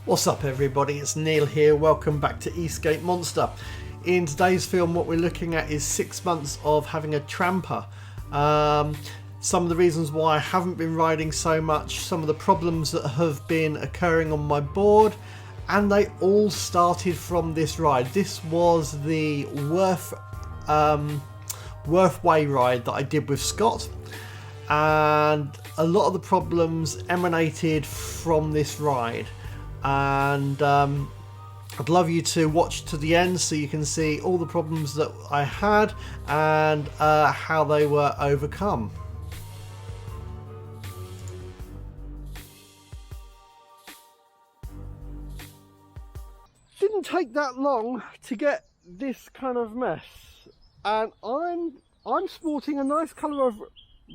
What's up everybody, it's Neil here, welcome back to Eastgate Monster. In today's film what we're looking at is 6 months of having a Trampa. Some of the reasons why I haven't been riding so much, some of the problems that have been occurring on my board, and they all started from this ride. This was the Worth Way ride that I did with Scott, and a lot of the problems emanated from this ride. And I'd love you to watch to the end so you can see all the problems that I had and how they were overcome. Didn't take that long to get this kind of mess, and I'm sporting a nice colour of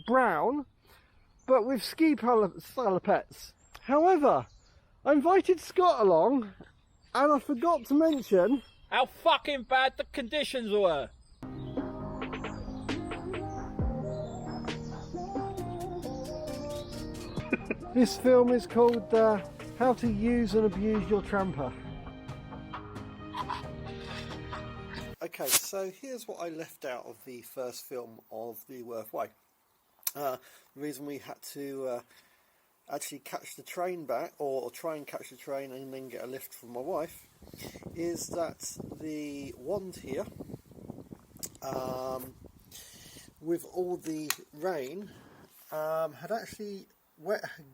brown but with ski salopettes. However, I invited Scott along, and I forgot to mention how fucking bad the conditions were. This film is called How to Use and Abuse Your Trampa. Okay, so here's what I left out of the first film of the Worth Way. The reason we had to actually catch the train back, or try and catch the train and then get a lift from my wife, is that the wand here, with all the rain, had actually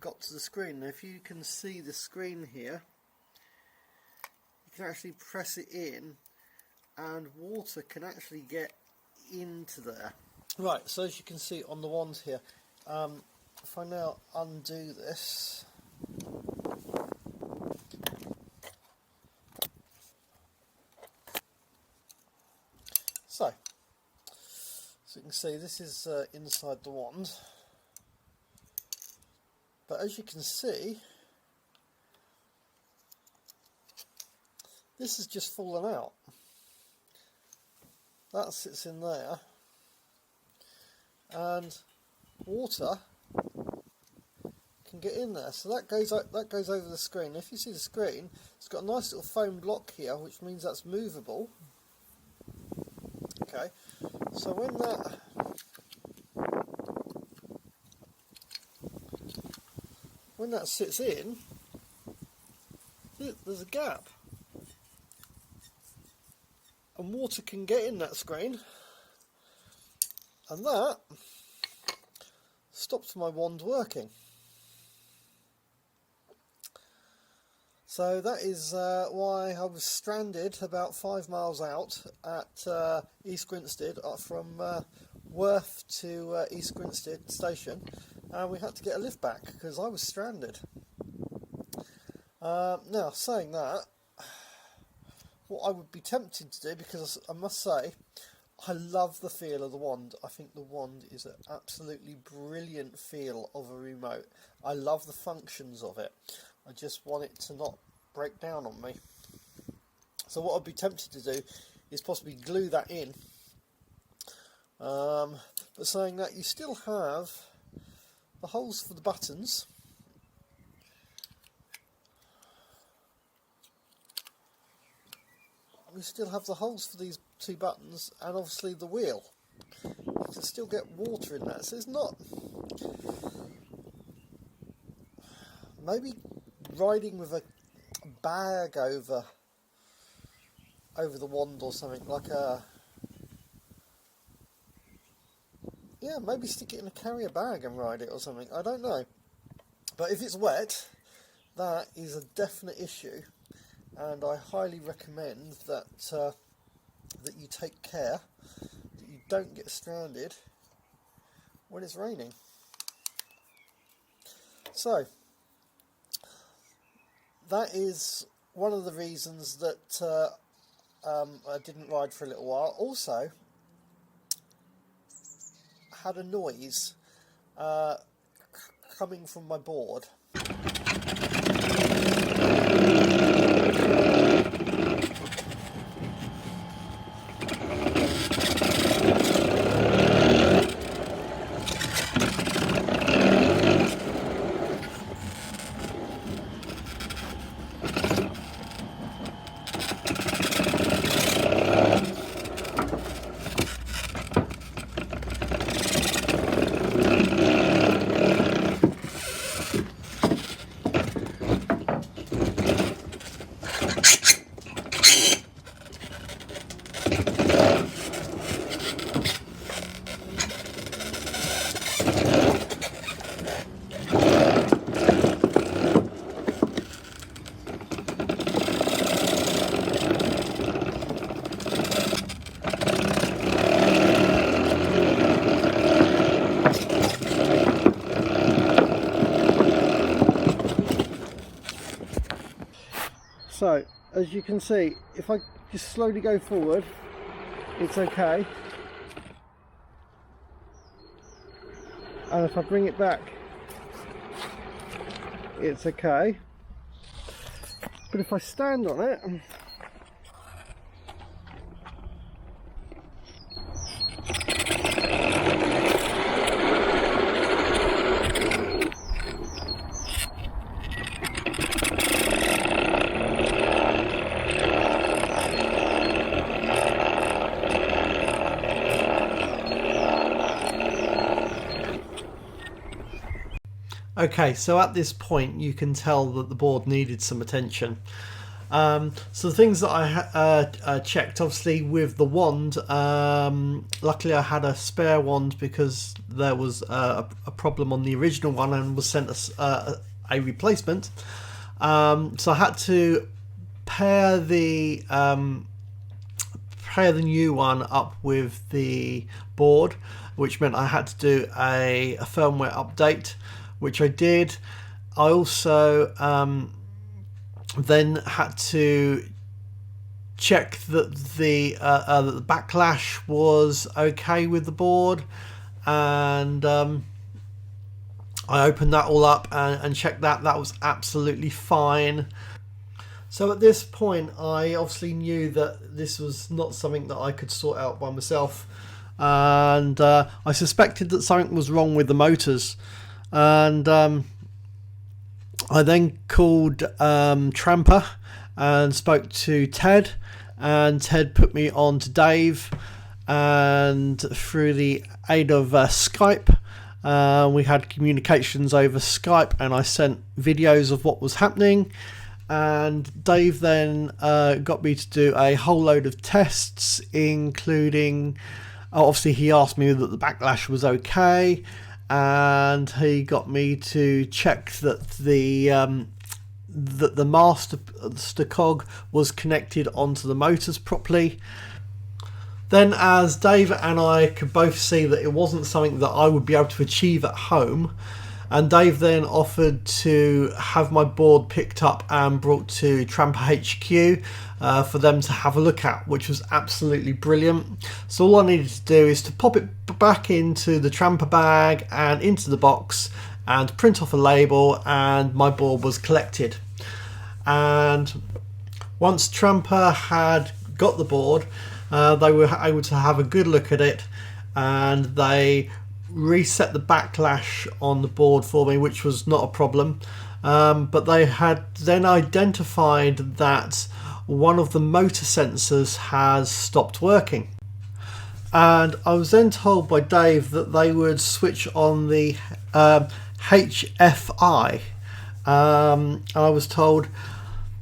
got to the screen. And if you can see the screen here, you can actually press it in and water can actually get into there. Right, so as you can see on the wand here, if I now undo this, so you can see this is inside the wand, but as you can see, this has just fallen out. That sits in there, and water can get in there, so that goes over the screen. If you see the screen, it's got a nice little foam block here, which means that's movable. Okay, so when that sits in, there's a gap, and water can get in that screen, and that stops my wand working. So that is why I was stranded about 5 miles out at East Grinstead, from Worth to East Grinstead station, and we had to get a lift back because I was stranded. Now, saying that, what I would be tempted to do, because I must say, I love the feel of the wand. I think the wand is an absolutely brilliant feel of a remote. I love the functions of it. I just want it to not break down on me. So what I'd be tempted to do is possibly glue that in. But saying that, you still have the holes for the buttons. We still have the holes for these two buttons, and obviously the wheel. You can still get water in that, so it's not... Maybe riding with a bag over the wand or something, like a... Yeah, maybe stick it in a carrier bag and ride it or something, I don't know. But if it's wet, that is a definite issue. And I highly recommend that that you take care that you don't get stranded when it's raining. So that is one of the reasons that I didn't ride for a little while. Also, had a noise coming from my board. So as you can see, if I just slowly go forward, it's okay, and if I bring it back, it's okay, but if I stand on it, okay, so at this point you can tell that the board needed some attention. So the things that I checked, obviously with the wand, luckily I had a spare wand because there was a problem on the original one and was sent a replacement. So I had to pair the new one up with the board, which meant I had to do a firmware update, which I did. I also then had to check that the backlash was okay with the board, and I opened that all up and checked that was absolutely fine. So at this point I obviously knew that this was not something that I could sort out by myself, and I suspected that something was wrong with the motors, and I then called Trampa and spoke to Ted, and Ted put me on to Dave, and through the aid of Skype, we had communications over Skype, and I sent videos of what was happening, and Dave then got me to do a whole load of tests, including, obviously he asked me that the backlash was okay, and he got me to check that the master cog was connected onto the motors properly. Then, as Dave and I could both see that it wasn't something that I would be able to achieve at home, and Dave then offered to have my board picked up and brought to Trampa HQ for them to have a look at, which was absolutely brilliant. So all I needed to do is to pop it back into the Trampa bag and into the box and print off a label, and my board was collected. And once Trampa had got the board, they were able to have a good look at it, and they reset the backlash on the board for me, which was not a problem, but they had then identified that one of the motor sensors has stopped working, and I was then told by Dave that they would switch on the HFI, and I was told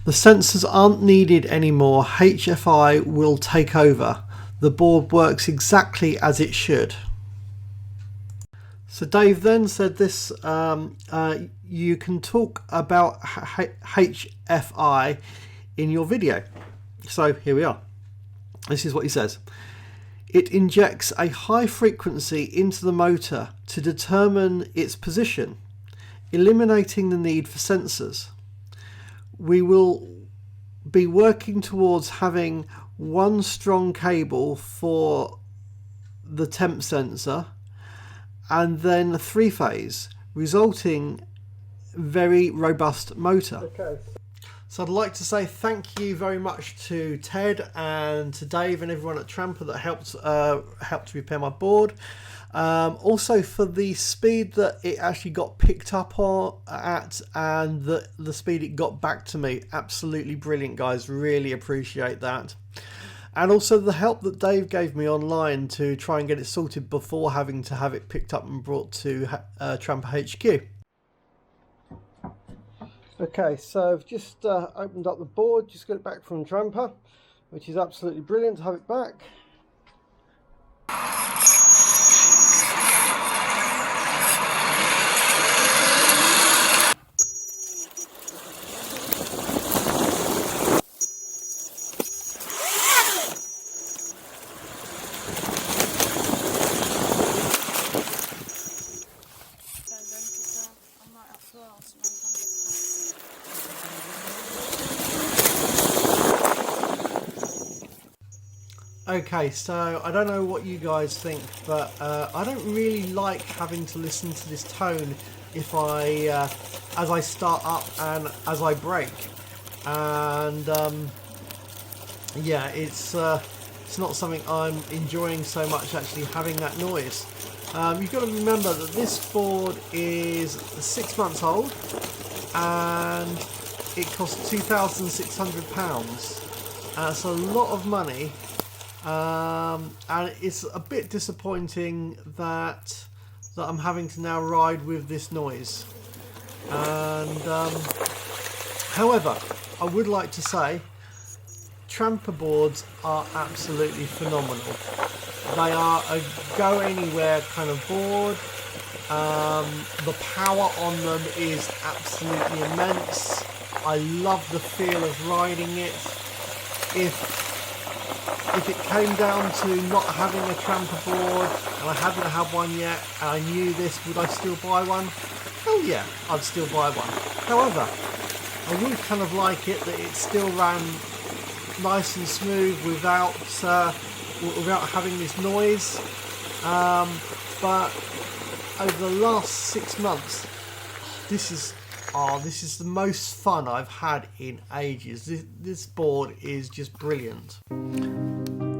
the sensors aren't needed anymore, HFI will take over, the board works exactly as it should. So Dave then said this, you can talk about HFI in your video. So here we are. This is what he says. It injects a high frequency into the motor to determine its position, eliminating the need for sensors. We will be working towards having one strong cable for the temp sensor, and then 3-phase, resulting very robust motor. Okay. So I'd like to say thank you very much to Ted and to Dave and everyone at Trampa that helped repair my board. Also for the speed that it actually got picked up at, and the speed it got back to me. Absolutely brilliant, guys. Really appreciate that. And also the help that Dave gave me online to try and get it sorted before having to have it picked up and brought to Trampa HQ. Okay, so I've just opened up the board, just got it back from Trampa, which is absolutely brilliant to have it back. Okay, so I don't know what you guys think, but I don't really like having to listen to this tone if I, as I start up and as I brake, and yeah, it's not something I'm enjoying so much, actually having that noise. You've got to remember that this board is 6 months old and it costs £2,600. It's a lot of money, and it's a bit disappointing that I'm having to now ride with this noise. And however, I would like to say Trampa boards are absolutely phenomenal. They are a go anywhere kind of board. The power on them is absolutely immense. I love the feel of riding it. If it came down to not having a Trampa board and I hadn't had one yet and I knew this, would I still buy one? Oh yeah, I'd still buy one. However, I would kind of like it that it still ran nice and smooth without having this noise. But over the last 6 months, this is the most fun I've had in ages. This board is just brilliant.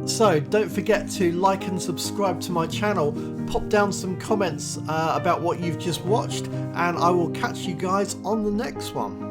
So don't forget to like and subscribe to my channel, pop down some comments about what you've just watched, and I will catch you guys on the next one.